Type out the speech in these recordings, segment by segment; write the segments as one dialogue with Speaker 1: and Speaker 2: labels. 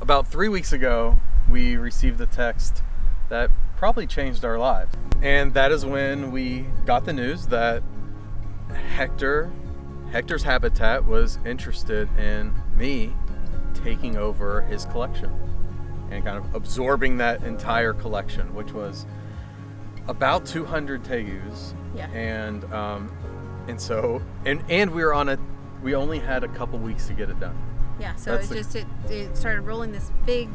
Speaker 1: About 3 weeks ago, we received a text that probably changed our lives. And that is when we got the news that Hector's Habitat was interested in me taking over his collection and kind of absorbing that entire collection, which was about 200 Tegus.
Speaker 2: Yeah.
Speaker 1: And so we only had a couple weeks to get it done.
Speaker 2: Yeah, so it started rolling this big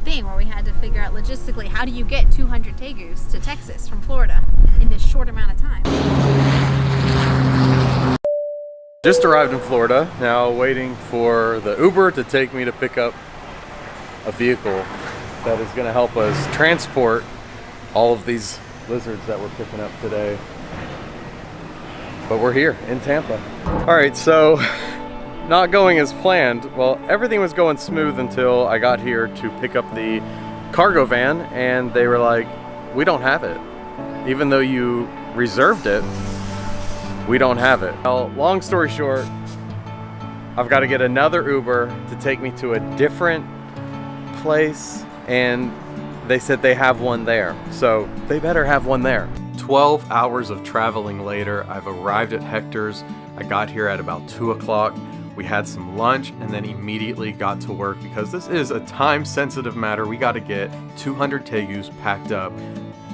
Speaker 2: thing where we had to figure out logistically, how do you get 200 Tegus to Texas from Florida in this short amount of time?
Speaker 1: Just arrived in Florida, now waiting for the Uber to take me to pick up a vehicle that is going to help us transport all of these lizards that we're picking up today. But we're here in Tampa. All right, so not going as planned. Well, everything was going smooth until I got here to pick up the cargo van, and they were like, we don't have it. Even though you reserved it, we don't have it. Well, long story short, I've got to get another Uber to take me to a different place, and they said they have one there. So they better have one there. 12 hours of traveling later, I've arrived at Hector's. I got here at about 2 o'clock. We had some lunch and then immediately got to work because this is a time-sensitive matter. We got to get 200 Tegus packed up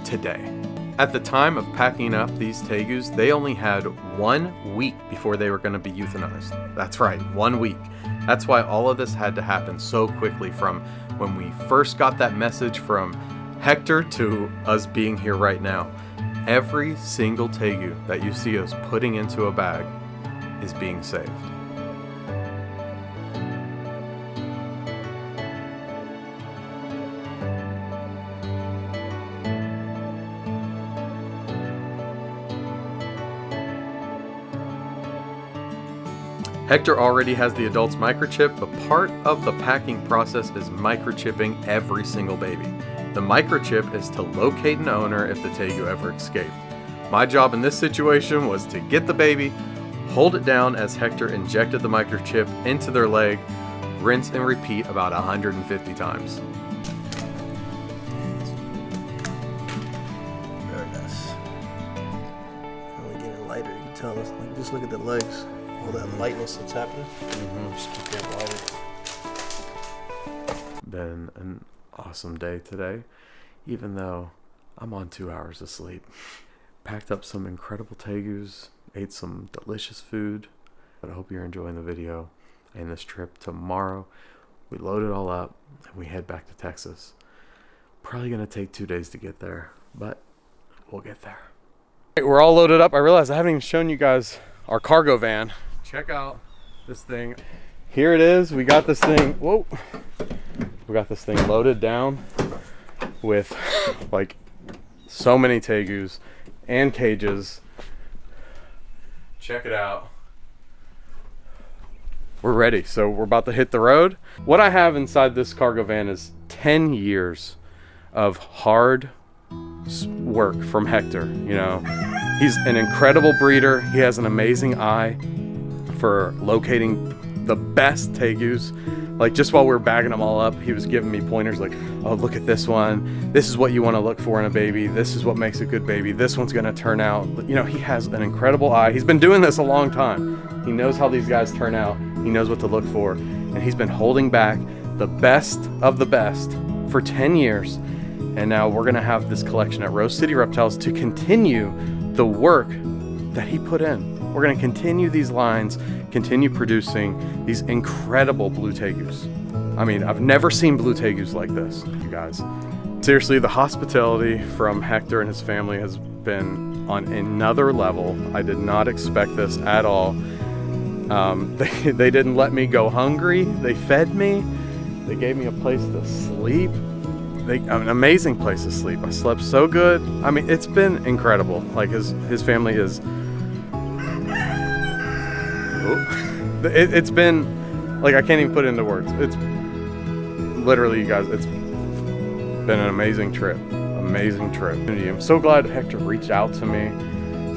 Speaker 1: today. At the time of packing up these Tegus, they only had 1 week before they were going to be euthanized. That's right, 1 week. That's why all of this had to happen so quickly, from when we first got that message from Hector to us being here right now. Every single Tegu that you see us putting into a bag is being saved. Hector already has the adult's microchip, but part of the packing process is microchipping every single baby. The microchip is to locate an owner if the Tegu ever escaped. My job in this situation was to get the baby, hold it down as Hector injected the microchip into their leg, rinse and repeat about 150 times.
Speaker 3: Very nice. Only getting lighter, you can tell. Like, just look at the legs. All that lightness that's happening. Just keep getting lighter.
Speaker 1: Been an awesome day today, even though I'm on 2 hours of sleep. Packed up some incredible Tegus, ate some delicious food. But I hope you're enjoying the video and this trip. Tomorrow we load it all up and we head back to Texas. Probably gonna take 2 days to get there, but we'll get there. Right, we're all loaded up. I realized I haven't even shown you guys our cargo van. Check out this thing. Here it is. We got this thing. Whoa. We got this thing loaded down with like so many Tegus and cages. Check it out. We're ready. So we're about to hit the road. What I have inside this cargo van is 10 years of hard work from Hector. You know, he's an incredible breeder. He has an amazing eye for locating the best Tegus. Like, just while we were bagging them all up, he was giving me pointers like, oh, look at this one. This is what you want to look for in a baby. This is what makes a good baby. This one's going to turn out. You know, he has an incredible eye. He's been doing this a long time. He knows how these guys turn out. He knows what to look for. And he's been holding back the best of the best for 10 years. And now we're going to have this collection at Rose City Reptiles to continue the work that he put in. We're going to continue these lines, continue producing these incredible blue Tegus. I mean, I've never seen blue Tegus like this, you guys. Seriously, the hospitality from Hector and his family has been on another level. I did not expect this at all. They didn't let me go hungry. They fed me. They gave me a place to sleep. An amazing place to sleep. I slept so good. I mean, it's been incredible. Like, his family is... It's been, like, I can't even put it into words. It's literally, you guys, it's been an amazing trip. Amazing trip. I'm so glad Hector reached out to me,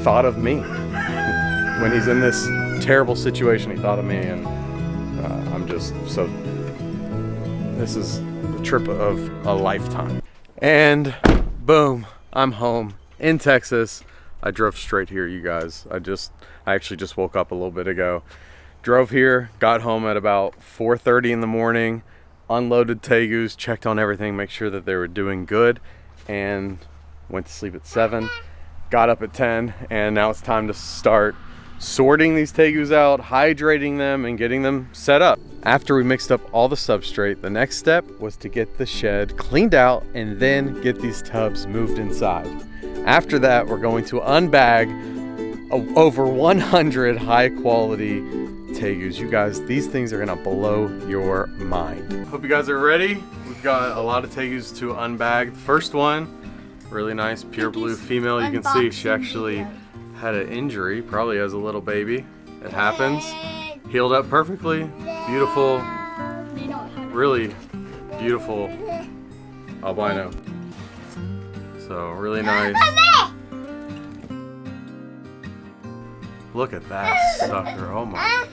Speaker 1: thought of me. When he's in this terrible situation, he thought of me, and I'm just so... This is the trip of a lifetime. And boom, I'm home in Texas. I drove straight here, you guys. I actually just woke up a little bit ago. Drove here, got home at about 4:30 in the morning, unloaded Tegus, checked on everything, make sure that they were doing good, and went to sleep at 7, got up at 10, and now it's time to start sorting these Tegus out, hydrating them, and getting them set up. After we mixed up all the substrate, the next step was to get the shed cleaned out and then get these tubs moved inside. After that, we're going to unbag over 100 high quality Tegus. You guys, these things are gonna blow your mind. Hope you guys are ready. We've got a lot of Tegus to unbag. The first one, really nice pure blue female. You can see she actually had an injury, probably as a little baby. It happens. Healed up perfectly. Beautiful, really beautiful albino. So really nice. Look at that sucker, oh my.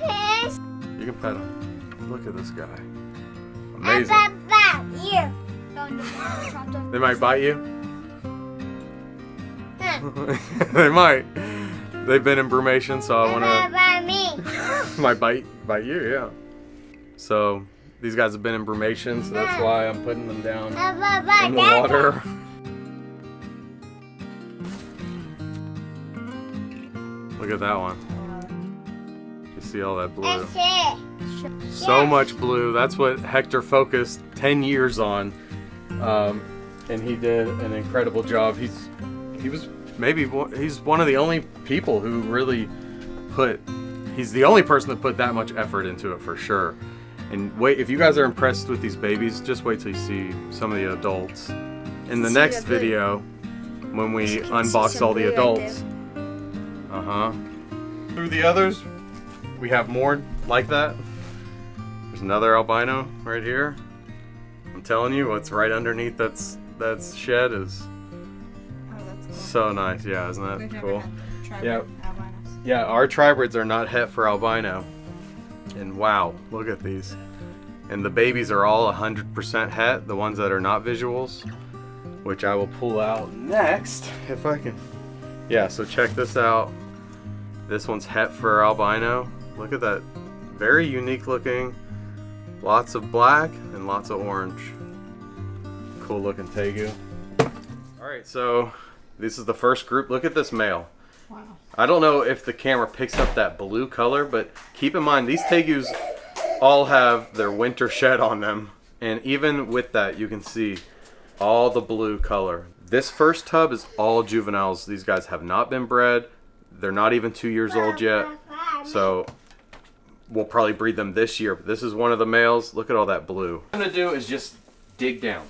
Speaker 1: You can pet him. Look at this guy. Amazing. They might bite you? They might. They've been in brumation, so I wanna... Might bite you, yeah. So these guys have been in brumation, so that's why I'm putting them down in the water. Look at that one. You see all that blue? So much blue. That's what Hector focused 10 years on, and he did an incredible job. He's one of the only people who really he's the only person that put that much effort into it for sure. And wait, if you guys are impressed with these babies, just wait till you see some of the adults in the next video when we unbox all the adults. Through the others, we have more like that. There's another albino right here. I'm telling you, what's right underneath that shed is so nice. Yeah, isn't that cool? Yeah. Yeah, our tribrids are not het for albino. And wow, look at these. And the babies are all 100% het, the ones that are not visuals, which I will pull out next if I can. Yeah, so check this out. This one's het for albino. Look at that, very unique looking. Lots of black and lots of orange. Cool looking Tegu. All right, so this is the first group. Look at this male. Wow. I don't know if the camera picks up that blue color, but keep in mind these Tegus all have their winter shed on them. And even with that, you can see all the blue color. This first tub is all juveniles. These guys have not been bred. They're not even 2 years old yet. So we'll probably breed them this year. But this is one of the males. Look at all that blue. What I'm gonna do is just dig down.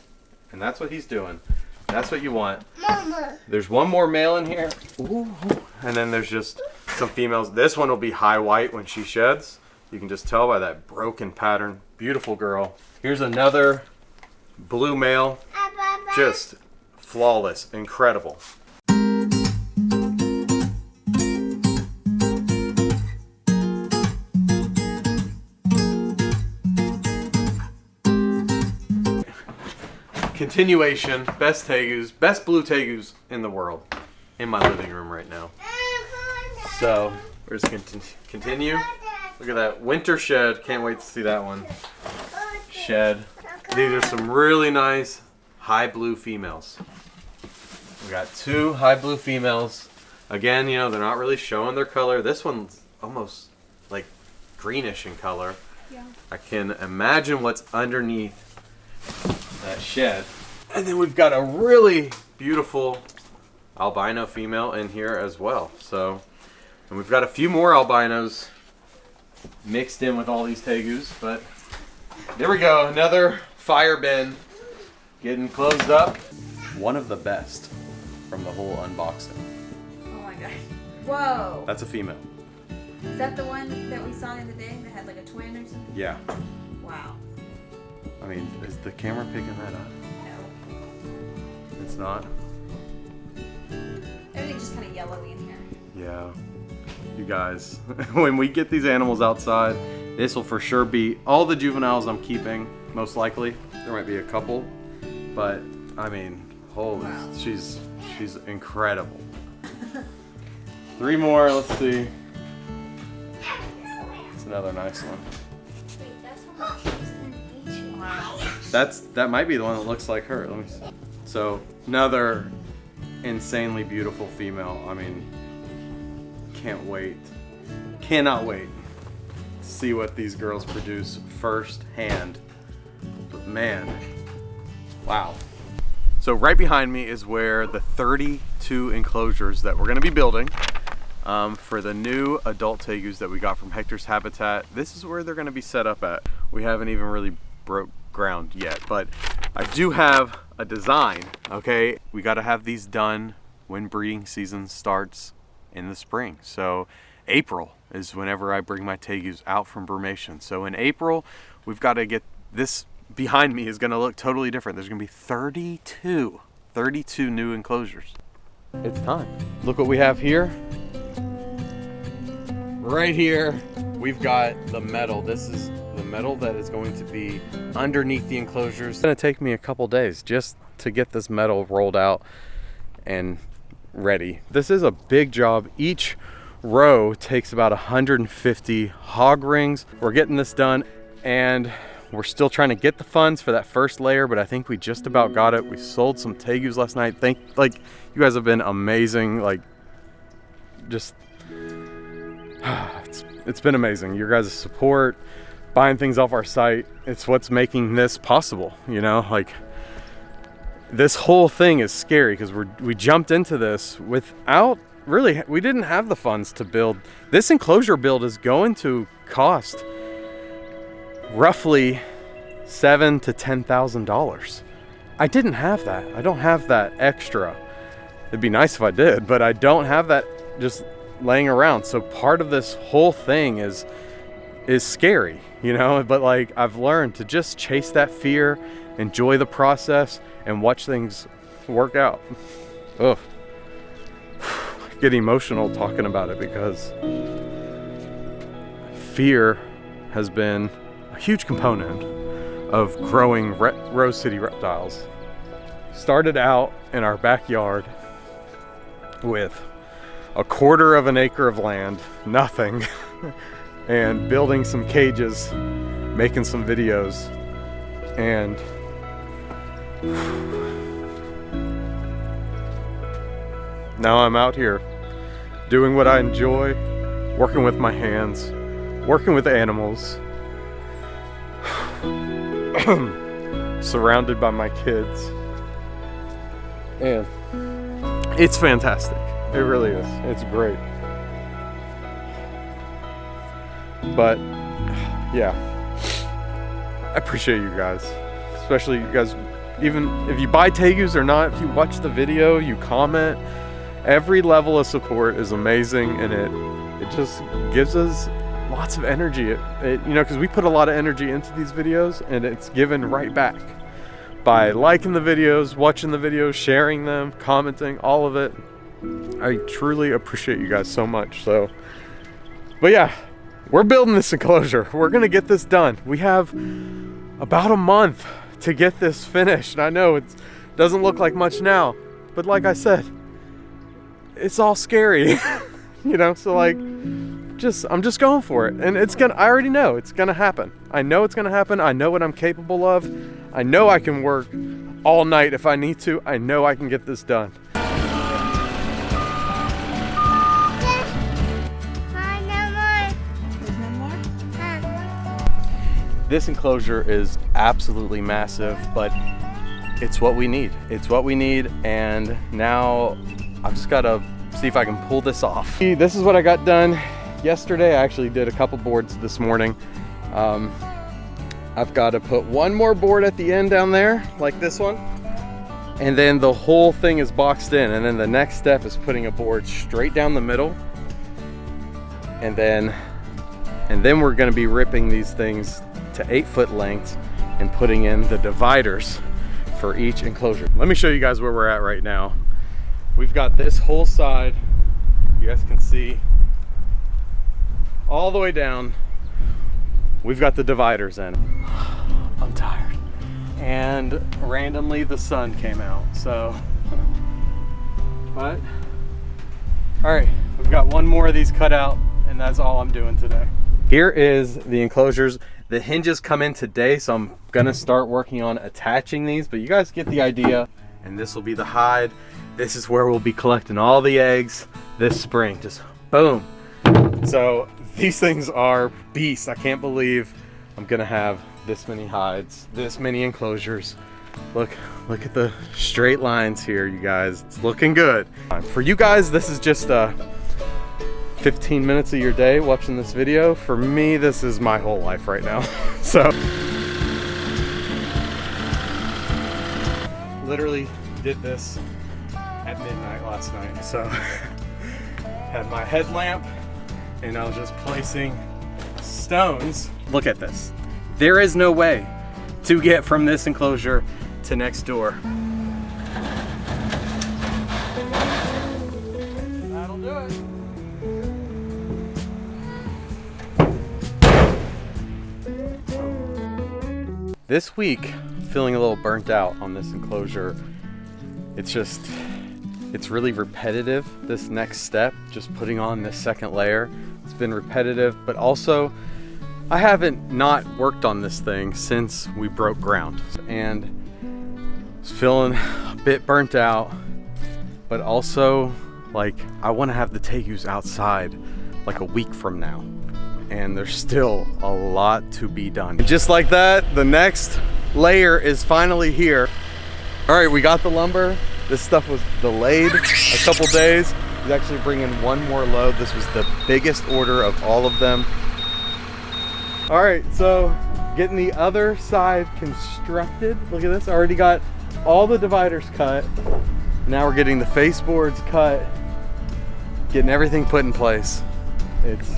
Speaker 1: And that's what he's doing. That's what you want. Mama. There's one more male in here. Ooh. And then there's just some females. This one will be high white when she sheds. You can just tell by that broken pattern. Beautiful girl. Here's another blue male. Just flawless, incredible. Continuation, best Tegus, best blue Tegus in the world, in my living room right now. So we're just gonna continue. Look at that winter shed. Can't wait to see that one. Shed. These are some really nice high blue females. We got 2 high blue females. Again, you know, they're not really showing their color. This one's almost like greenish in color. Yeah. I can imagine what's underneath that shed. And then we've got a really beautiful albino female in here as well. So, and we've got a few more albinos mixed in with all these Tegus, but there we go, another fire bin getting closed up. One of the best from the whole unboxing.
Speaker 2: Oh my god. Whoa.
Speaker 1: That's a female.
Speaker 2: Is that the one that we saw the other day that had like a twin or something?
Speaker 1: Yeah.
Speaker 2: Wow.
Speaker 1: I mean, is the camera picking that up?
Speaker 2: No.
Speaker 1: It's not?
Speaker 2: Everything's just kind of yellowy in here.
Speaker 1: Yeah. You guys, when we get these animals outside, this will for sure be all the juveniles I'm keeping, most likely. There might be a couple, but I mean, holy, she's incredible. 3 more, let's see. It's another nice one. That might be the one that looks like her. Let me see. So another insanely beautiful female. I mean, can't wait. Cannot wait to see what these girls produce firsthand. But man, wow. So right behind me is where the 32 enclosures that we're going to be building for the new adult tegus that we got from Hector's Habitat. This is where they're going to be set up at. We haven't even really broke ground yet, but I do have a design. Okay, we got to have these done when breeding season starts in the spring. So April is whenever I bring my tegus out from brumation. So in April, we've got to get this. Behind me is going to look totally different. There's going to be 32 new enclosures. It's time. Look what we have here. Right here, we've got the metal. This is the metal that is going to be underneath the enclosures. It's going to take me a couple days just to get this metal rolled out and ready. This is a big job. Each row takes about 150 hog rings. We're getting this done, and we're still trying to get the funds for that first layer, but I think we just about got it. We sold some tegus last night. You guys have been amazing. Like, just it's been amazing. Your guys' support, buying things off our site, it's what's making this possible. You know, like, this whole thing is scary because we jumped into this without really, we didn't have the funds to build. This enclosure build is going to cost roughly $7,000 to $10,000. I didn't have that. I don't have that extra. It'd be nice if I did, but I don't have that just laying around. So part of this whole thing is scary, you know, but like, I've learned to just chase that fear, enjoy the process, and watch things work out. Ugh. I get emotional talking about it because fear has been a huge component of growing Rose City reptiles. Started out in our backyard with a 1/4 of an acre of land, nothing, and building some cages, making some videos, and now I'm out here doing what I enjoy, working with my hands, working with animals, surrounded by my kids, and it's fantastic. It really is. It's great. But yeah, I appreciate you guys, especially you guys. Even if you buy tegus or not, if you watch the video, you comment, every level of support is amazing, and it just gives us lots of energy. You know, because we put a lot of energy into these videos, and it's given right back by liking the videos, watching the videos, sharing them, commenting, all of it. I truly appreciate you guys so much. So, but yeah, we're building this enclosure. We're gonna get this done. We have about a month to get this finished. And I know it doesn't look like much now, but like I said, it's all scary. You know, so like, I'm just going for it, and I already know it's gonna happen. I know it's gonna happen. I know what I'm capable of. I know I can work all night if I need to. I know I can get this done. This enclosure is absolutely massive, but it's what we need. It's what we need, and now I've just gotta see if I can pull this off. This is what I got done yesterday. I actually did a couple boards this morning. I've got to put one more board at the end down there, like this one, and then the whole thing is boxed in, and then the next step is putting a board straight down the middle, and then we're gonna be ripping these things to 8-foot lengths and putting in the dividers for each enclosure. Let me show you guys where we're at right now. We've got this whole side, you guys can see, all the way down. We've got the dividers in. I'm tired. and randomly the sun came out, so. But, all right, we've got one more of these cut out, and that's all I'm doing today. Here is the enclosures. The hinges come in today, so I'm gonna start working on attaching these, but you guys get the idea. And this will be the hide. This is where we'll be collecting all the eggs this spring, just boom. So these things are beasts. I can't believe I'm gonna have this many hides, this many enclosures. Look at the straight lines here, you guys. It's looking good. For you guys, this is just 15 minutes of your day watching this video. For me, this is my whole life right now. So literally did this at midnight last night. So had my headlamp and I was just placing stones. Look at this. There is no way to get from this enclosure to next door. That'll do it. This week, feeling a little burnt out on this enclosure. It's really repetitive, this next step, just putting on this second layer. It's been repetitive, but also I haven't not worked on this thing since we broke ground. And I was feeling a bit burnt out, but also like I want to have the Tegus outside like a week from now. And there's still a lot to be done. And just like that, the next layer is finally here. All right, we got the lumber. This stuff was delayed a couple days. He's actually bringing one more load. This was the biggest order of all of them. All right, so getting the other side constructed. Look at this, I already got all the dividers cut. Now we're getting the face boards cut, getting everything put in place. It's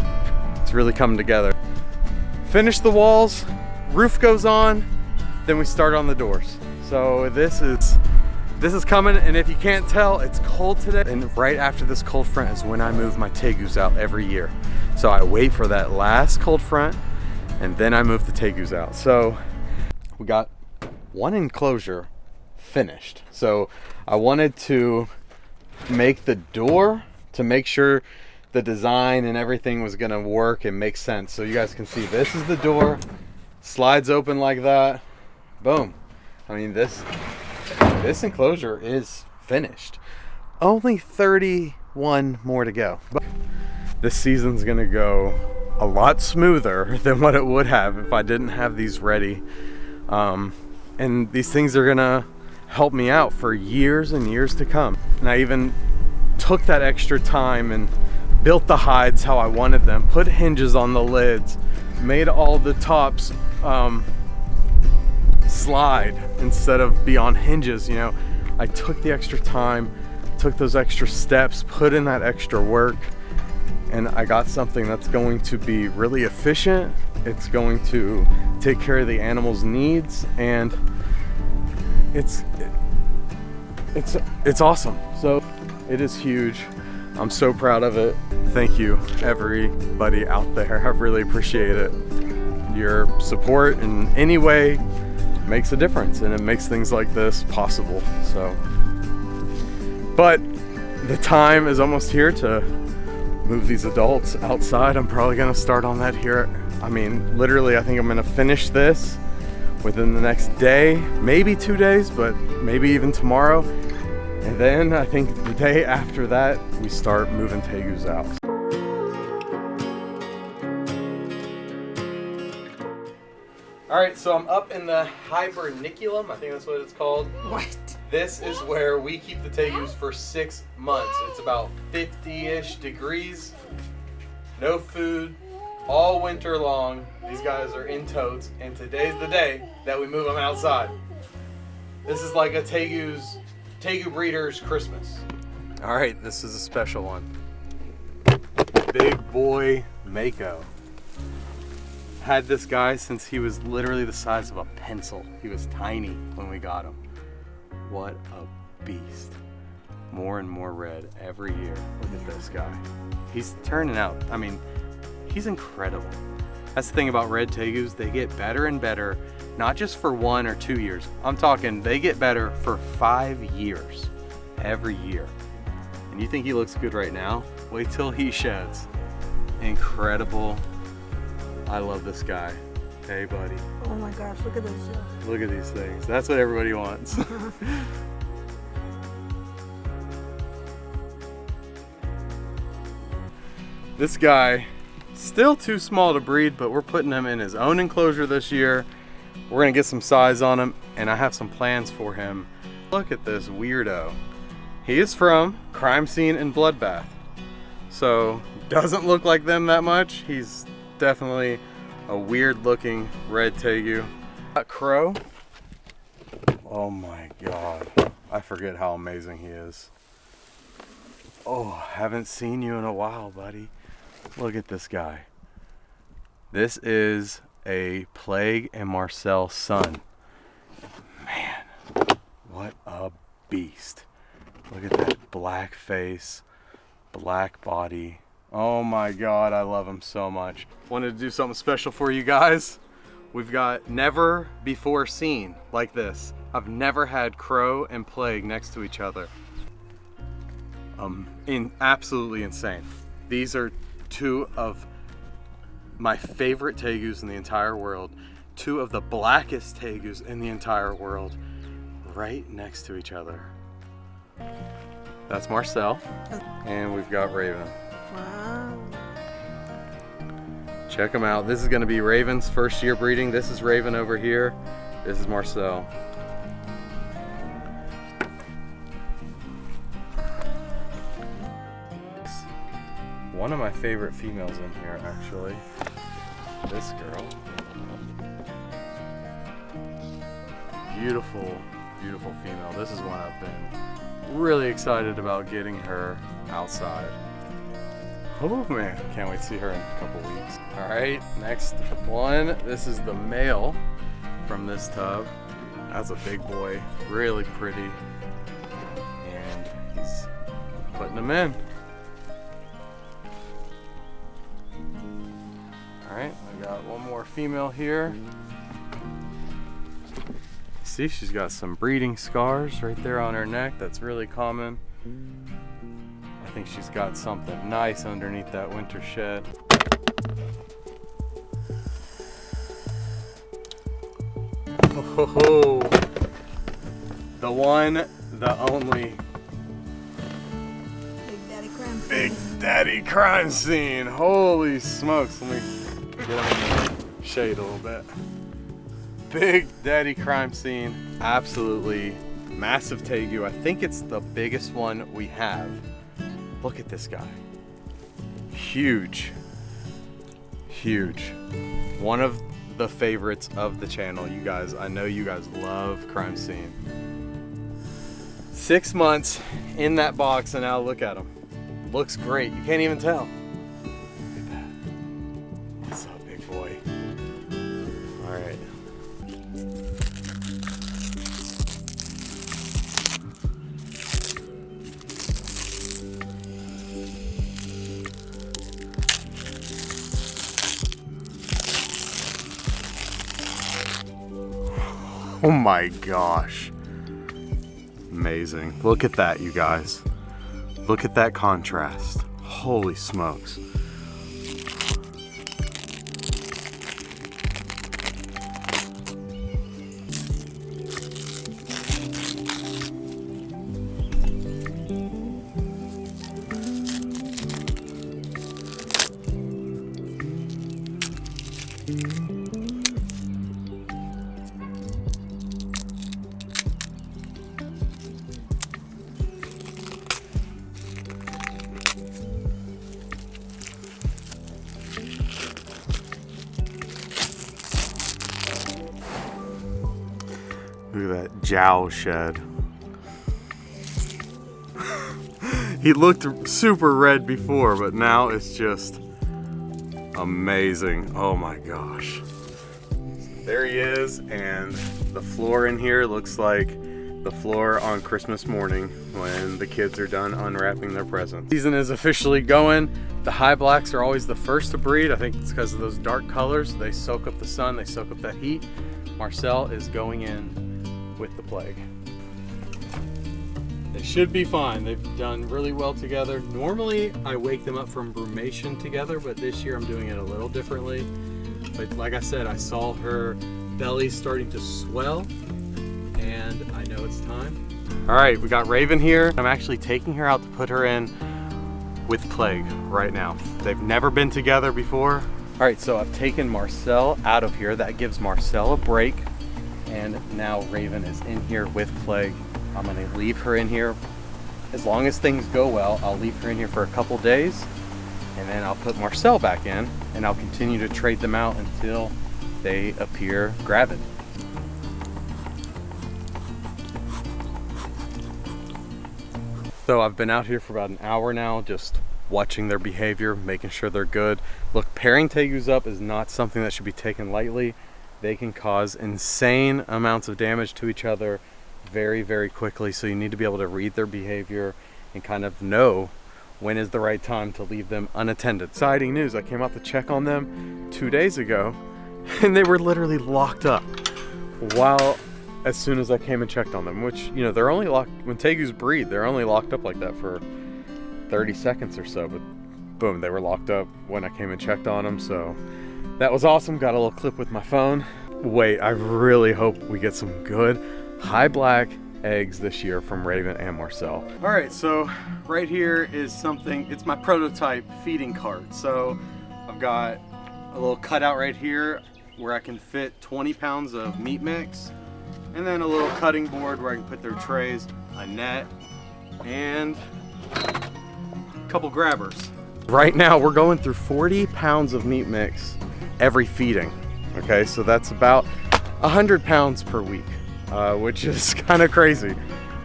Speaker 1: really coming together. Finish the walls, roof goes on, then we start on the doors. So this is coming, and if you can't tell, it's cold today. And right after this cold front is when I move my Tegus out every year. So I wait for that last cold front, and then I move the Tegus out. So we got one enclosure finished. So I wanted to make the door to make sure the design and everything was gonna work and make sense. So you guys can see this is the door, slides open like that, boom. I mean, this enclosure is finished. Only 31 more to go. But this season's gonna go a lot smoother than what it would have if I didn't have these ready. And these things are gonna help me out for years and years to come. And I even took that extra time and built the hides how I wanted them, put hinges on the lids, made all the tops slide instead of be on hinges. You know, I took the extra time, took those extra steps, put in that extra work, and I got something that's going to be really efficient. It's going to take care of the animals' needs, and it's awesome. So it is huge. I'm so proud of it. Thank you, everybody out there. I really appreciate it. Your support in any way makes a difference, and it makes things like this possible. So, but the time is almost here to move these adults outside. I'm probably gonna start on that here. I mean, literally, I think I'm gonna finish this within the next day, maybe 2 days, but maybe even tomorrow. And then I think the day after that, we start moving Tegus out. All right, so I'm up in the hiberniculum. I think that's what it's called.
Speaker 2: What?
Speaker 1: This is where we keep the Tegus for 6 months. It's about 50-ish degrees, no food, all winter long. These guys are in totes, and today's the day that we move them outside. This is like a Tegu breeder's Christmas. All right, this is a special one. Big boy Mako. Had this guy since he was literally the size of a pencil. He was tiny when we got him. What a beast. More and more red every year. Look at this guy. He's turning out. I mean, he's incredible. That's the thing about red Tegus. They get better and better. not just for 1 or 2 years. I'm talking they get better for 5 years, every year. And you think he looks good right now? Wait till he sheds. Incredible. I love this guy. Hey, buddy.
Speaker 3: Oh my gosh, look at this.
Speaker 1: Look at these things. That's what everybody wants. This guy, still too small to breed, but we're putting him in his own enclosure this year. We're gonna get some size on him, and I have some plans for him. Look at this weirdo. He is from Crime Scene and Bloodbath. So, doesn't look like them that much. He's definitely a weird looking red Tegu. That crow, oh my God. I forget how amazing he is. Oh, haven't seen you in a while, buddy. Look at this guy. This is a Plague and Marcel son. Man, what a beast. Look at that black face, black body. Oh my God, I love him so much. Wanted to do something special for you guys. We've got never before seen like this. I've never had crow and plague next to each other. Absolutely insane. These are 2 of my favorite Tegus in the entire world. 2 of the blackest Tegus in the entire world, right next to each other. That's Marcel, and we've got Raven.
Speaker 3: Wow.
Speaker 1: Check them out. This is going to be Raven's first year breeding. This is Raven over here. This is Marcel. One of my favorite females in here, actually. This girl. Beautiful, beautiful female. This is one I've been really excited about getting her outside. Oh man, can't wait to see her in a couple weeks. All right, next one. This is the male from this tub. That's a big boy, really pretty. And he's putting them in. All right, I got one more female here. See, she's got some breeding scars right there on her neck. That's really common. I think she's got something nice underneath that winter shed. Oh, the one, the only Big Daddy Crime Scene. Holy smokes. Let me get him in the shade a little bit. Big Daddy Crime Scene. Absolutely massive Tegu. I think it's the biggest one we have. Look at this guy. Huge. Huge. One of the favorites of the channel. You guys, I know you guys love Crime Scene. 6 months in that box, and now look at him. Looks great. You can't even tell. Look at that. What's up, big boy? All right. Oh my gosh. Amazing. Look at that, you guys. Look at that contrast. Holy smokes. Look at that jowl shed. He looked super red before, but now it's just amazing. Oh my gosh. There he is, and the floor in here looks like the floor on Christmas morning when the kids are done unwrapping their presents. Season is officially going. The high blacks are always the first to breed. I think it's because of those dark colors. They soak up the sun, they soak up that heat. Marcel is going in with the plague. They should be fine. They've done really well together. Normally, I wake them up from brumation together, but this year I'm doing it a little differently. But like I said, I saw her belly starting to swell, and I know it's time. All right, we got Raven here. I'm actually taking her out to put her in with plague right now. They've never been together before. All right, so I've taken Marcel out of here. That gives Marcel a break. And now Raven is in here with plague. I'm gonna leave her in here. As long as things go well, I'll leave her in here for a couple days, and then I'll put Marcel back in, and I'll continue to trade them out until they appear gravid. So I've been out here for about an hour now, just watching their behavior, making sure they're good. Look, pairing Tegus up is not something that should be taken lightly. They can cause insane amounts of damage to each other very, very quickly. So you need to be able to read their behavior and kind of know when is the right time to leave them unattended. Exciting news, I came out to check on them 2 days ago and they were literally locked up as soon as I came and checked on them, which, you know, they're only locked, when Tegus breed, they're only locked up like that for 30 seconds or so, but boom, they were locked up when I came and checked on them. So that was awesome. Got a little clip with my phone. Wait, I really hope we get some good high black eggs this year from Raven and Marcel. All right, so right here is something, it's my prototype feeding cart. So I've got a little cutout right here where I can fit 20 pounds of meat mix, and then a little cutting board where I can put their trays, a net, and a couple grabbers. Right now we're going through 40 pounds of meat mix every feeding. Okay, so that's about 100 pounds per week, which is kind of crazy.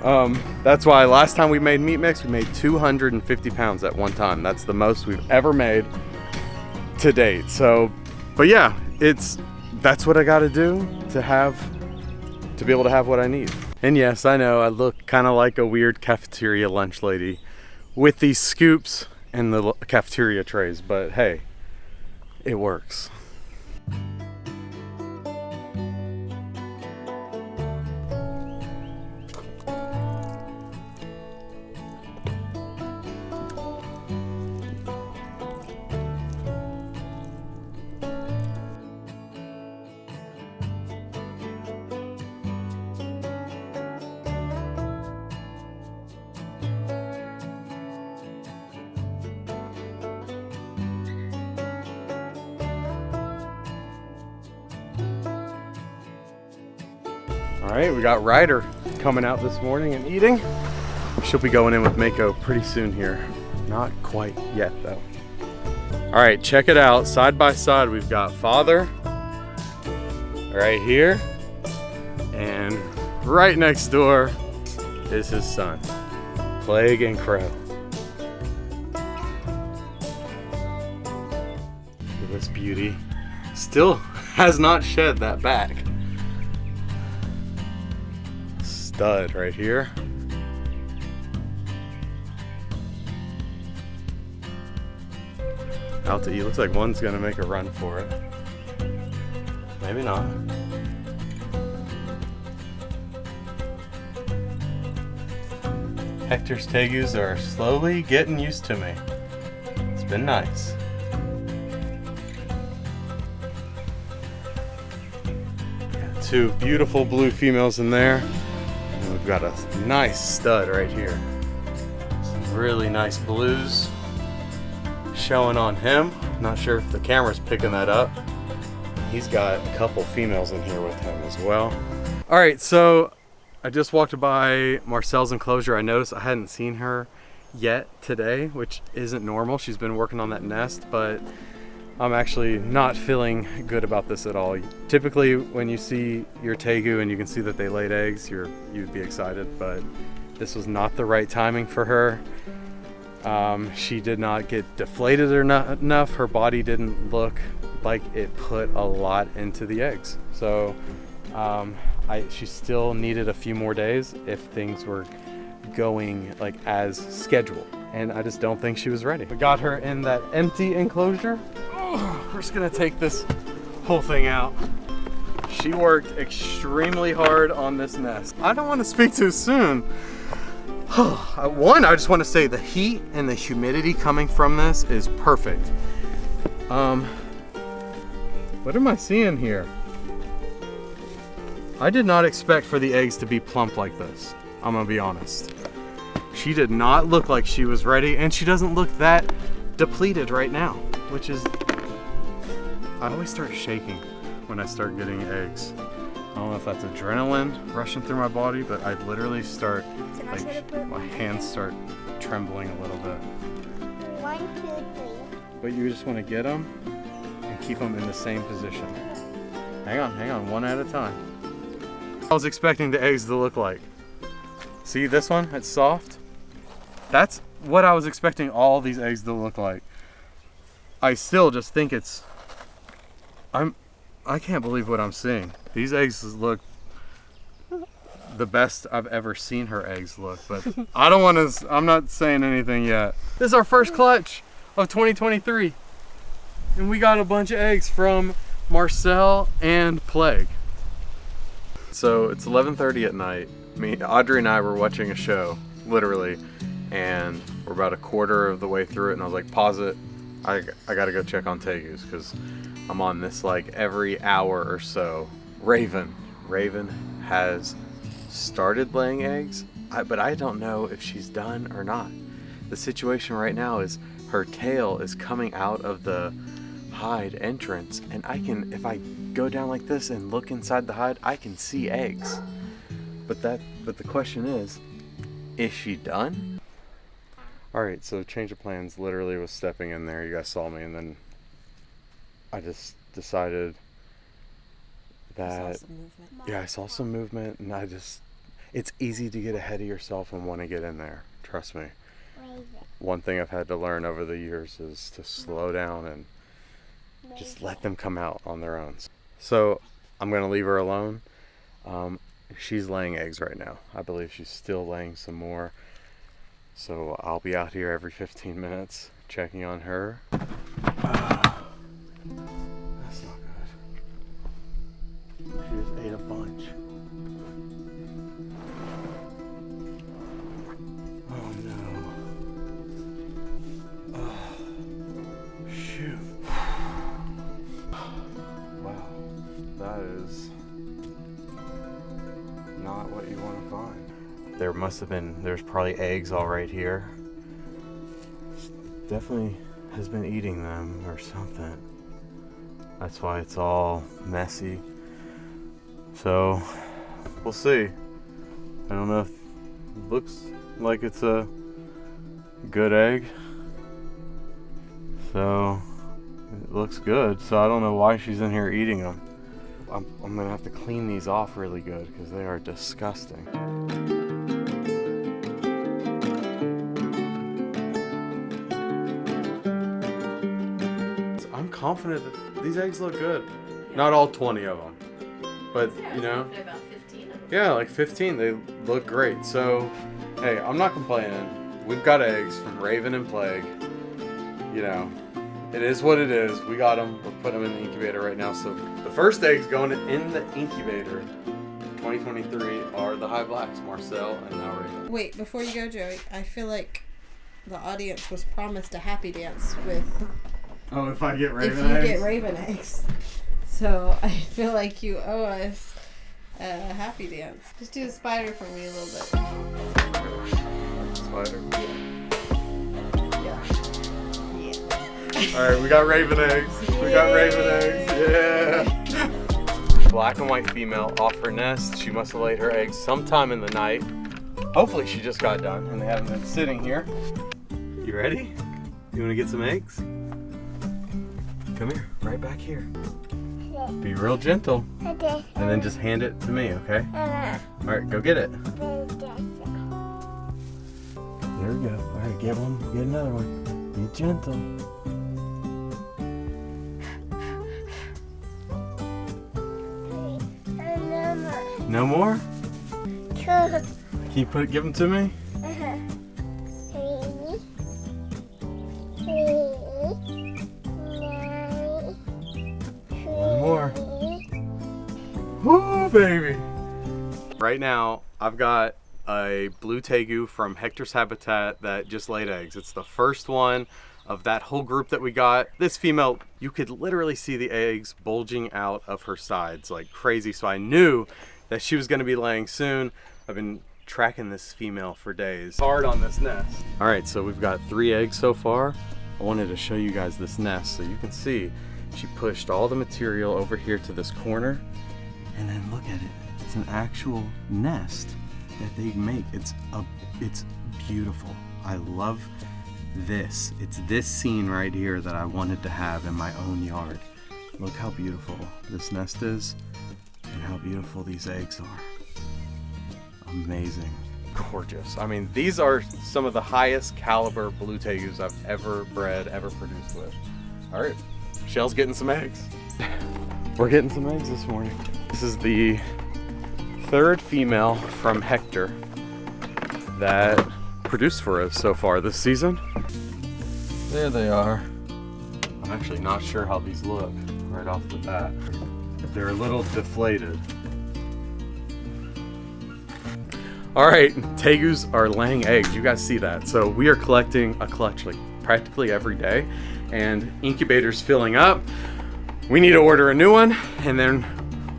Speaker 1: That's why last time we made meat mix, we made 250 pounds at one time. That's the most we've ever made to date. So, but yeah, that's what I got to do to be able to have what I need. And yes, I know I look kind of like a weird cafeteria lunch lady with these scoops and the cafeteria trays, but hey, it works. All right, we got Ryder coming out this morning and eating. She'll be going in with Mako pretty soon here. Not quite yet though. All right, check it out. Side by side, we've got Father right here, and right next door is his son, Plague and Crow. Look at this beauty. Still has not shed that back. Stud right here. Out to eat. Looks like one's gonna make a run for it. Maybe not. Hector's Tegus are slowly getting used to me. It's been nice. Got two beautiful blue females in there. And we've got a nice stud right here. Some really nice blues showing on him. Not sure if the camera's picking that up. He's got a couple females in here with him as well. All right, so I just walked by Marcel's enclosure. I noticed I hadn't seen her yet today, which isn't normal. She's been working on that nest, but I'm actually not feeling good about this at all. Typically, when you see your Tegu and you can see that they laid eggs, you'd be excited, but this was not the right timing for her. She did not get deflated enough. Her body didn't look like it put a lot into the eggs. So she still needed a few more days if things were going like as scheduled. And I just don't think she was ready. We got her in that empty enclosure. Oh, we're just gonna take this whole thing out, She worked extremely hard on this nest. I don't want to speak too soon. One, I just want to say the heat and the humidity coming from this is perfect. What am I seeing here? I did not expect for the eggs to be plump like this. I'm gonna be honest. She did not look like she was ready, and she doesn't look that depleted right now, which is, I always start shaking when I start getting eggs. I don't know if that's adrenaline rushing through my body, but I literally start, like, my hands start trembling a little bit.
Speaker 4: 1, 2, 3.
Speaker 1: But you just want to get them and keep them in the same position. Hang on, one at a time. I was expecting the eggs to look like. See this one? It's soft. That's what I was expecting all these eggs to look like. I still just think it's, I can't believe what I'm seeing. These eggs look the best I've ever seen her eggs look, but I don't want to, I'm not saying anything yet. This is our first clutch of 2023. And we got a bunch of eggs from Marcel and Plague. So it's 11:30 at night. Audrey and I were watching a show, literally, and we're about a quarter of the way through it, and I was like, pause it. I gotta go check on Tegus, because I'm on this like every hour or so. Raven has started laying eggs, but I don't know if she's done or not. The situation right now is her tail is coming out of the hide entrance, and I can, if I go down like this and look inside the hide, I can see eggs. But the question is she done? All right, so change of plans literally was stepping in there. You guys saw me, and then I just decided that, I saw some movement, and it's easy to get ahead of yourself and want to get in there. Trust me. One thing I've had to learn over the years is to slow down and just let them come out on their own. So I'm gonna leave her alone. She's laying eggs right now. I believe she's still laying some more. So I'll be out here every 15 minutes checking on her. That's not good. She just ate a bunch. Oh no. Oh, shoot. Wow. That is not what you want to find. There's probably eggs all right here. She definitely has been eating them or something. That's why it's all messy. So, we'll see. I don't know if it looks like it's a good egg. So, it looks good. So I don't know why she's in here eating them. I'm gonna have to clean these off really good because they are disgusting. I'm confident that these eggs look good. Not all 20 of them, but you know,
Speaker 2: About 15 of them.
Speaker 1: yeah, like 15. They look great. So, hey, I'm not complaining. We've got eggs from Raven and Plague. You know, it is what it is. We got them. We're putting them in the incubator right now. So the first eggs going in the incubator 2023 are the high blacks, Marcel and now Raven.
Speaker 5: Wait, before you go, Joey, I feel like the audience was promised a happy dance with
Speaker 1: Oh, if I get Raven
Speaker 5: if you
Speaker 1: eggs?
Speaker 5: get Raven eggs. So I feel like you owe us a happy dance. Just do the spider for me a little bit.
Speaker 1: Spider.
Speaker 5: Yeah.
Speaker 1: Alright, we got Raven eggs. We got Raven eggs. Yeah. Black and white female off her nest. She must have laid her eggs sometime in the night. Hopefully she just got done and they haven't been sitting here. You ready? You want to get some eggs? Come here, right back here. Be real gentle.
Speaker 4: Okay.
Speaker 1: And then just hand it to me, okay? Alright, go get it. There we go. Alright, get one, get another one. Be gentle. No more? Can you give them to me? One more. baby. Right now, I've got a blue tegu from Hector's habitat that just laid eggs. It's the first one of that whole group that we got. This female, you could literally see the eggs bulging out of her sides like crazy. So I knew that she was gonna be laying soon. I've been tracking this female for days. Hard on this nest. All right, so we've got 3 eggs so far. I wanted to show you guys this nest so you can see she pushed all the material over here to this corner, and then look at it. It's an actual nest that they make. It's beautiful. I love this. It's this scene right here that I wanted to have in my own yard. Look how beautiful this nest is and how beautiful these eggs are. Amazing. Gorgeous. I mean, these are some of the highest caliber blue tegus I've ever bred, ever produced with. All right, Shell's getting some eggs. We're getting some eggs this morning. This is the 3rd female from Hector that produced for us so far this season. There they are. I'm actually not sure how these look right off the bat. They're a little deflated. All right, tegus are laying eggs. You guys see that. So we are collecting a clutch like practically every day, and incubator's filling up. We need to order a new one, and then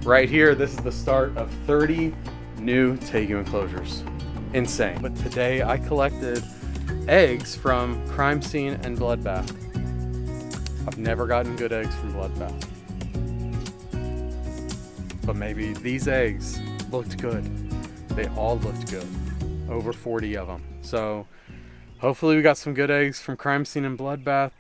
Speaker 1: right here, this is the start of 30 new tegu enclosures. Insane. But today I collected eggs from Crime Scene and Bloodbath. I've never gotten good eggs from Bloodbath. But maybe these eggs looked good. They all looked good. Over 40 of them. So hopefully we got some good eggs from Crime Scene and Bloodbath.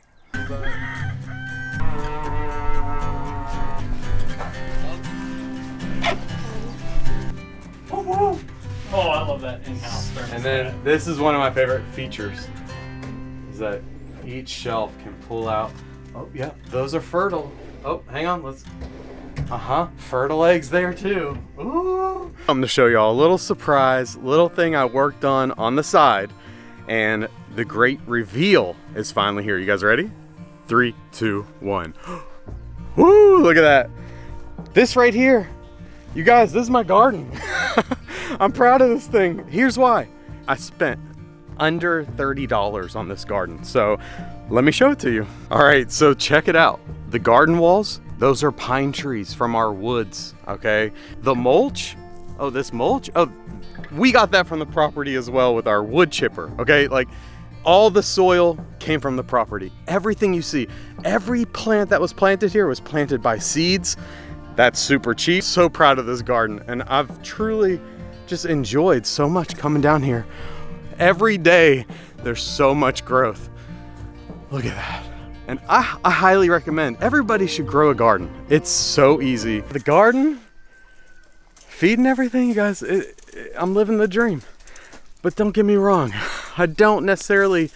Speaker 6: Oh, I love that in-house thermostat.
Speaker 1: And then this is one of my favorite features, is that each shelf can pull out. Oh yeah, those are fertile. Oh, hang on, let's. Fertile eggs there too. Ooh. I'm gonna show y'all a little surprise, little thing I worked on the side, and the great reveal is finally here. You guys ready? 3, 2, 1. Woo! Look at that. This right here, you guys. This is my garden. I'm proud of this thing. Here's why. I spent under $30 on this garden. So let me show it to you. All right, so check it out. The garden walls, those are pine trees from our woods, okay? The mulch, oh, this mulch, oh, we got that from the property as well with our wood chipper, okay? Like, all the soil came from the property. Everything you see, every plant that was planted here was planted by seeds. That's super cheap. So proud of this garden, and I've truly just enjoyed so much coming down here. Every day, there's so much growth. Look at that. And I highly recommend, everybody should grow a garden. It's so easy. The garden, feeding everything, you guys, I'm living the dream. But don't get me wrong, I don't necessarily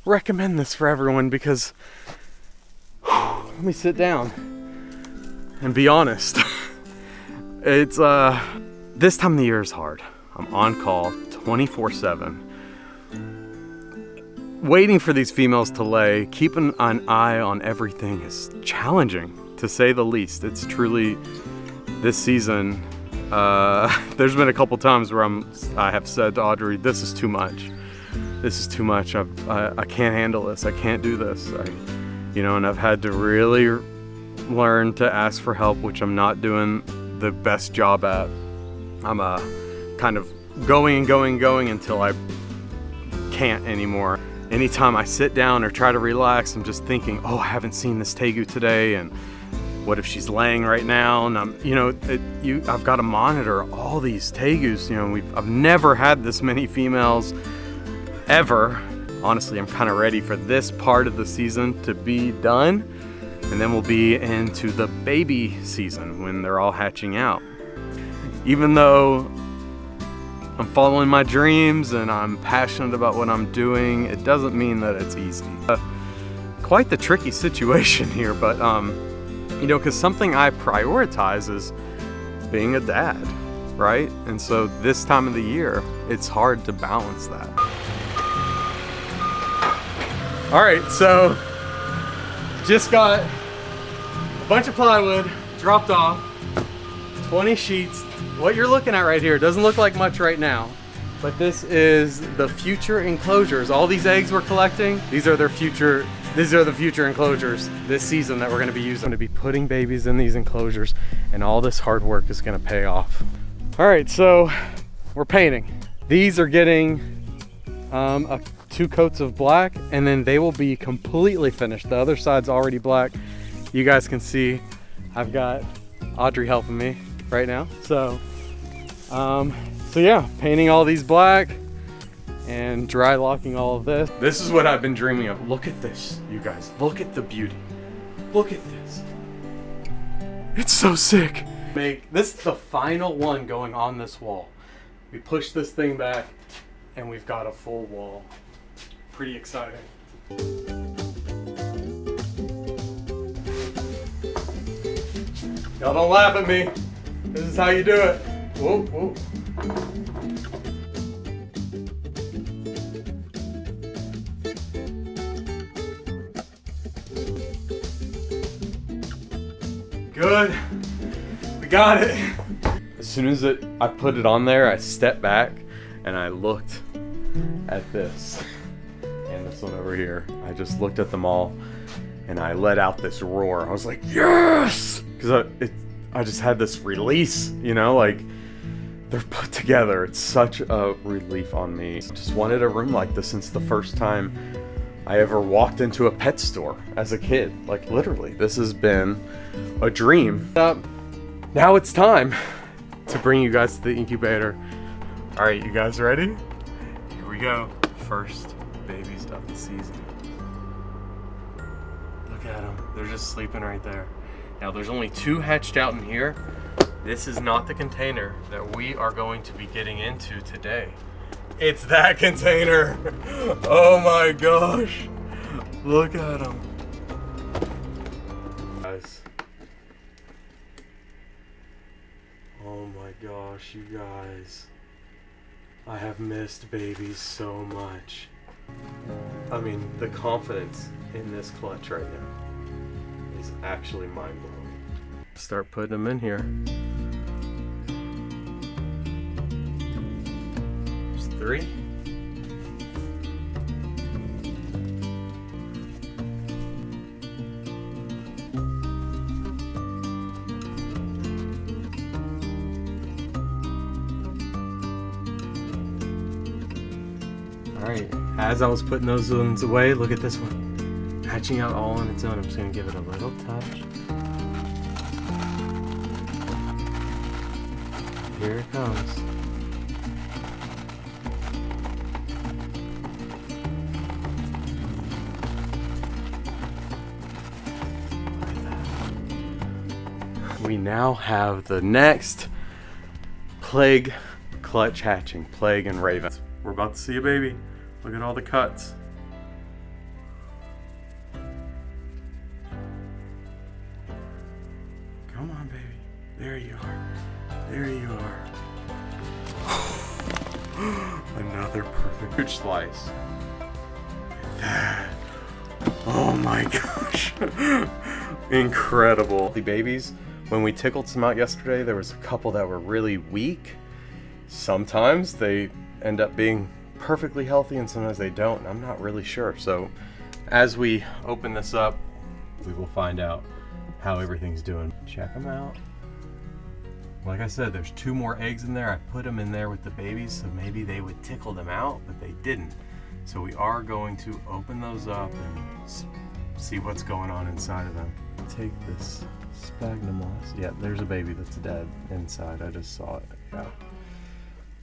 Speaker 1: recommend this for everyone because, let me sit down and be honest. It's, this time of the year is hard. I'm on call 24/7. Waiting for these females to lay, keeping an eye on everything is challenging, to say the least. It's truly, this season, there's been a couple times where I have said to Audrey, this is too much. This is too much. I can't handle this. I can't do this. And I've had to really learn to ask for help, which I'm not doing the best job at. I'm kind of going until I can't anymore. Anytime I sit down or try to relax, I'm just thinking, oh, I haven't seen this tegu today, and what if she's laying right now? And I've got to monitor all these tegus. I've never had this many females ever. Honestly, I'm kind of ready for this part of the season to be done, and then we'll be into the baby season when they're all hatching out. Even though I'm following my dreams and I'm passionate about what I'm doing, it doesn't mean that it's easy. Quite the tricky situation here, but because something I prioritize is being a dad, right? And so this time of the year, it's hard to balance that. All right, so just got a bunch of plywood dropped off, 20 sheets. What you're looking at right here doesn't look like much right now, but this is the future enclosures. All these eggs we're collecting, these are the future enclosures this season that we're gonna be using. I'm gonna be putting babies in these enclosures, and all this hard work is gonna pay off. All right, so we're painting. These are getting 2 coats of black, and then they will be completely finished. The other side's already black. You guys can see I've got Audrey helping me right now. So yeah, painting all these black and dry locking all of this. This is what I've been dreaming of. Look at this, you guys. Look at the beauty. Look at this. It's so sick. This is the final one going on this wall. We push this thing back and we've got a full wall. Pretty exciting. Y'all don't laugh at me. This is how you do it. Whoa, whoa. Good. We got it. As soon as I put it on there, I stepped back and I looked at this and this one over here. I just looked at them all and I let out this roar. I was like, yes! Because I just had this release, you know, like they're put together. It's such a relief on me. Just wanted a room like this since the first time I ever walked into a pet store as a kid. Like literally, this has been a dream. Now it's time to bring you guys to the incubator. All right, you guys ready? Here we go. First babies of the season. Look at them. They're just sleeping right there. Now there's only 2 hatched out in here. This is not the container that we are going to be getting into today. It's that container. Oh my gosh. Look at them. Guys. Oh my gosh, you guys. I have missed babies so much. I mean, the confidence in this clutch right now is actually mind-blowing. Start putting them in here. There's 3. Alright, as I was putting those ones away, look at this one. Hatching out all on its own. I'm just going to give it a little touch. Here it comes. We now have the next plague clutch hatching, plague and raven. We're about to see a baby. Look at all the cuts. Come on, baby. There you are. There you are. Another perfect huge slice. That. Oh my gosh. Incredible. The babies, when we tickled some out yesterday, there was a couple that were really weak. Sometimes they end up being perfectly healthy and sometimes they don't, and I'm not really sure. So as we open this up, we will find out how everything's doing. Check them out. Like I said, there's 2 more eggs in there. I put them in there with the babies so maybe they would tickle them out, but they didn't. So we are going to open those up and see what's going on inside of them. Take this sphagnum moss. Yeah, there's a baby that's dead inside. I just saw it. Yeah.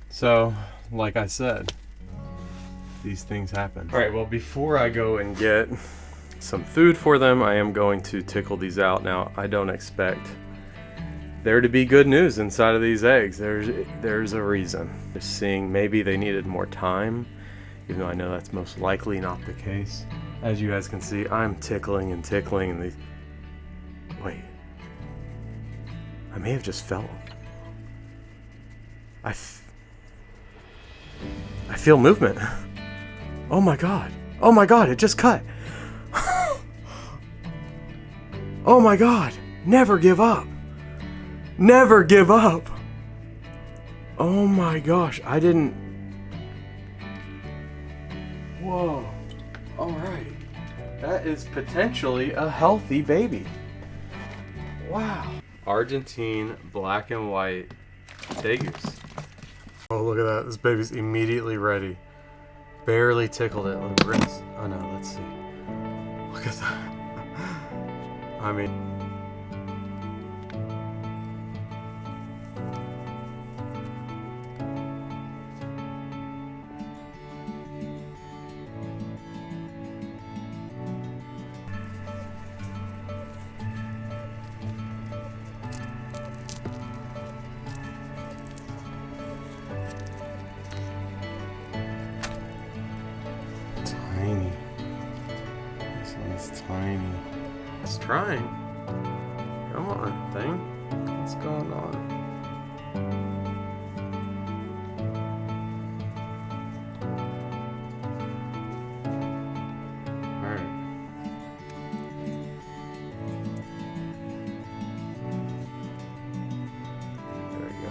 Speaker 1: So, like I said, these things happen. All right, well, before I go and get some food for them, I am going to tickle these out. Now, I don't expect there to be good news inside of these eggs. There's a reason. Just seeing maybe they needed more time, even though I know that's most likely not the case. As you guys can see, I'm tickling and tickling, and these. Wait. I may have just felt. I feel movement. Oh my god. Oh my god, it just cut. Oh my god. Never give up. Never give up. Oh my gosh, I didn't. Whoa. All right. That is potentially a healthy baby. Wow. Argentine black and white Tegus. Oh, look at that. This baby's immediately ready. Barely tickled it. Look, oh no, let's see. Look at that. I mean, tiny. This one's tiny. It's trying. Come on, thing. What's going on? Alright. There we go.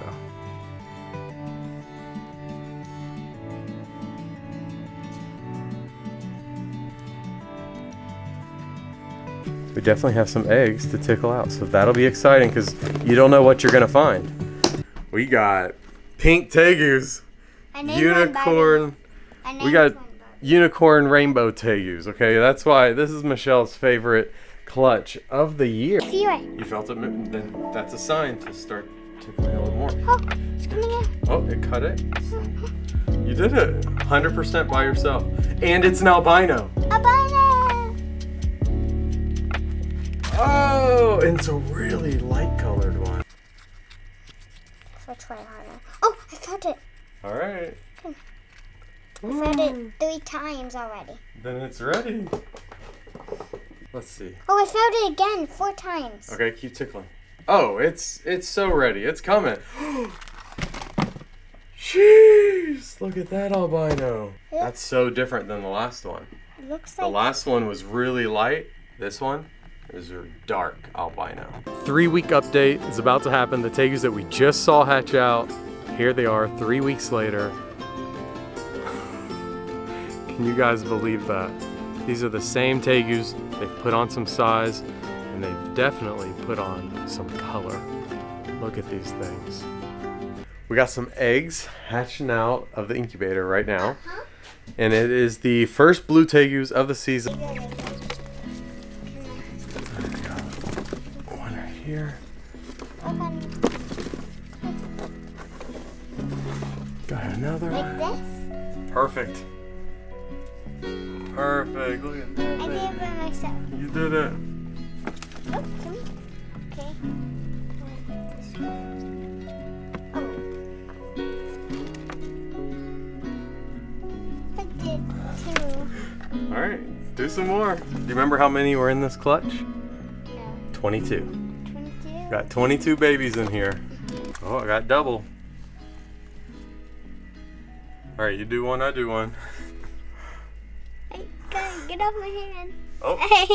Speaker 1: We definitely have some eggs to tickle out, so that'll be exciting because you don't know what you're gonna find. We got pink Tegus, unicorn. We got unicorn rainbow Tegus. Okay, that's why this is Michelle's favorite clutch of the year.
Speaker 4: Feel it.
Speaker 1: You felt it moving? Then that's a sign to start tickling a little more.
Speaker 4: Oh, it's coming out.
Speaker 1: Oh, it cut it. You did it 100% by yourself, and it's an albino.
Speaker 4: Albino.
Speaker 1: Oh, and it's a really light colored one.
Speaker 4: I'll try harder. Oh, I found it.
Speaker 1: All right.
Speaker 4: I found it 3 times already.
Speaker 1: Then it's ready. Let's see.
Speaker 4: Oh, I found it again 4 times.
Speaker 1: Okay, keep tickling. Oh, it's so ready. It's coming. Jeez, look at that albino. That's so different than the last one.
Speaker 4: It looks
Speaker 1: The
Speaker 4: like
Speaker 1: last one was really light. This one is a dark albino. 3-week update is about to happen. The Tegus that we just saw hatch out, here they are 3 weeks later. Can you guys believe that? These are the same Tegus. They've put on some size and they've definitely put on some color. Look at these things. We got some eggs hatching out of the incubator right now. And it is the first blue Tegus of the season. One right here. Got another
Speaker 4: like
Speaker 1: one.
Speaker 4: this.
Speaker 1: Perfect. Perfect. Look at that.
Speaker 4: I did it by myself.
Speaker 1: You did it.
Speaker 4: Oh, come here. Okay. Oh. I did 2.
Speaker 1: All right. Do some more. Do you remember how many were in this clutch?
Speaker 4: No.
Speaker 1: 22.
Speaker 4: 22.
Speaker 1: Got 22 babies in here. Oh, I got double. All right, you do one, I do one.
Speaker 4: Hey, guys, get off my hand.
Speaker 1: Oh.
Speaker 4: Hey.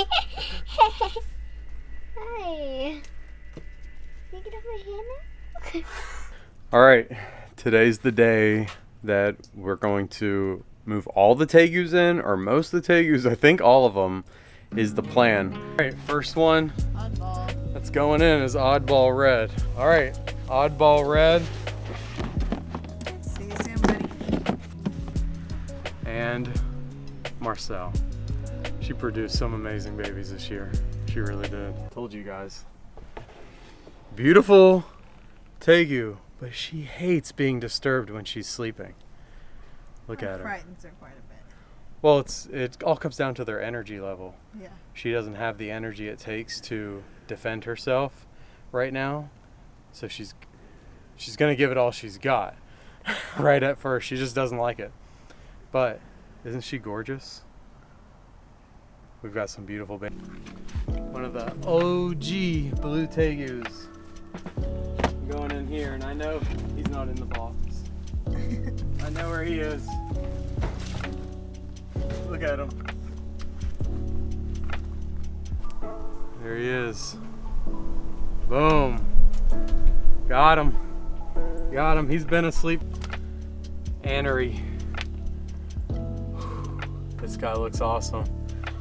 Speaker 4: Hey. Can you get off my hand now?
Speaker 1: All right, today's the day that we're going to move all the Tegus in, or most of the Tegus. I think all of them is the plan. All right, first one that's going in is Oddball Red. All right, Oddball Red.
Speaker 5: See you soon, buddy.
Speaker 1: And Marcel. She produced some amazing babies this year. She really did. Told you guys. Beautiful Tegu, but she hates being disturbed when she's sleeping. Look at her.
Speaker 5: Frightens her quite a bit.
Speaker 1: Well, it all comes down to their energy level.
Speaker 5: Yeah.
Speaker 1: She doesn't have the energy it takes to defend herself right now, so she's gonna give it all she's got. Right at first, she just doesn't like it. But isn't she gorgeous? We've got some beautiful babies. One of the OG blue Tegus going in here, and I know he's not in the box. I know where he is. Look at him. There he is. Boom. Got him. Got him. He's been asleep. Anery. This guy looks awesome.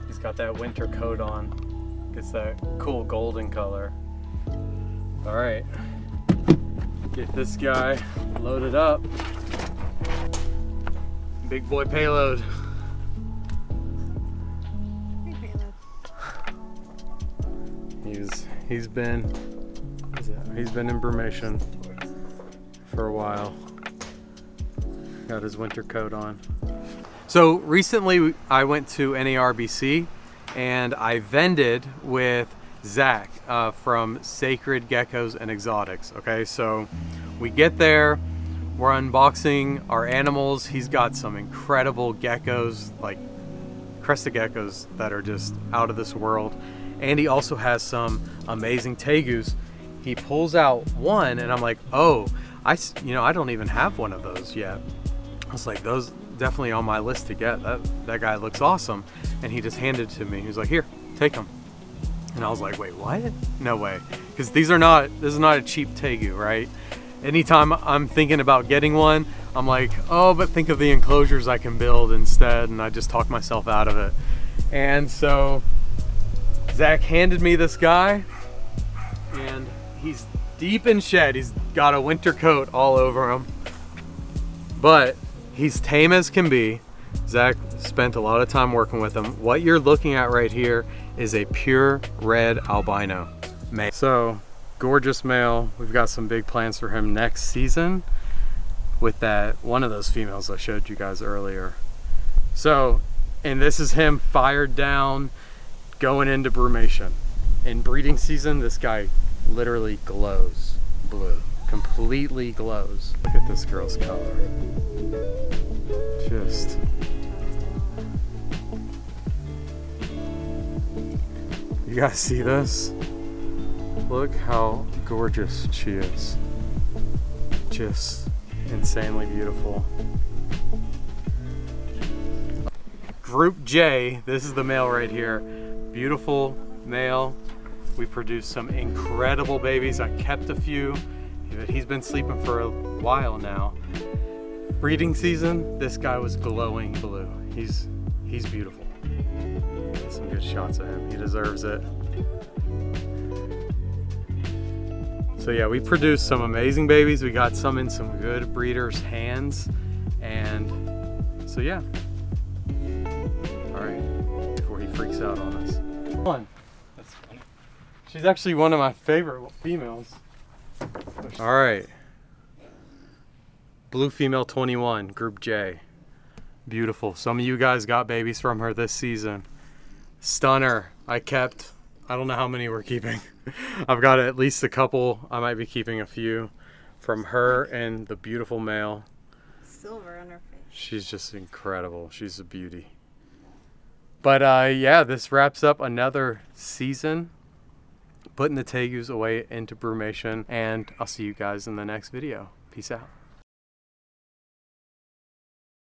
Speaker 1: He's got that winter coat on. Gets that cool golden color. All right. Get this guy loaded up. Big boy payload. He's been in Brumation for a while. Got his winter coat on. So recently I went to NARBC and I vended with Zach from Sacred Geckos and Exotics. Okay, so we get there, we're unboxing our animals. He's got some incredible geckos, like crested geckos that are just out of this world. And he also has some amazing tegus. He pulls out one and I'm like, oh, I don't even have one of those yet. I was like, those definitely on my list to get. That guy looks awesome. And he just handed it to me. He was like, here, take them. And I was like, wait, what? No way. Because this is not a cheap tegu, right? Anytime I'm thinking about getting one, I'm like, oh, but think of the enclosures I can build instead. And I just talk myself out of it. And so Zach handed me this guy and he's deep in shed. He's got a winter coat all over him, but he's tame as can be. Zach spent a lot of time working with him. What you're looking at right here is a pure red albino male. So gorgeous male. We've got some big plans for him next season with that one of those females I showed you guys earlier. So, and this is him fired down going into brumation. In breeding season, this guy literally glows blue, completely glows. Look at this girl's color. Just you guys see this? Look how gorgeous she is. Just insanely beautiful. Group J, this is the male right here. Beautiful male. We produced some incredible babies. I kept a few, but he's been sleeping for a while now. Breeding season, this guy was glowing blue. He's beautiful. Get some good shots of him. He deserves it. So yeah, we produced some amazing babies. We got some in some good breeders' hands. And so yeah. All right, before he freaks out on us. One.
Speaker 6: That's funny.
Speaker 1: She's actually one of my favorite females. All right. Blue female 21, Group J. Beautiful. Some of you guys got babies from her this season. Stunner. I don't know how many we're keeping. I've got at least a couple. I might be keeping a few from her and the beautiful male.
Speaker 5: Silver on her face.
Speaker 1: She's just incredible. She's a beauty. But yeah, this wraps up another season. Putting the tegus away into brumation. And I'll see you guys in the next video. Peace out.